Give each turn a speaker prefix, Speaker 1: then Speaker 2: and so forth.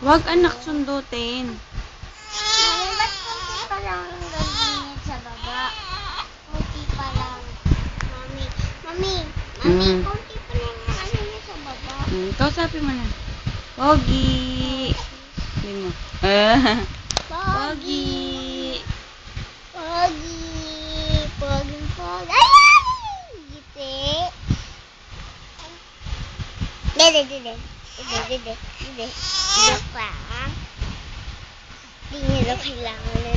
Speaker 1: Wag anak sundutin.
Speaker 2: Mami, ba't konti pa lang ang gagawin sa baba? Konti pa lang. Mami, konti pa lang ang ano niya sa baba.
Speaker 1: Kausapin mo na. Pogi. Sabi mo. Pogi.
Speaker 2: Pogi. Pogi. Ayan! Gite. Dede. Joke lang. Di nila kailangan na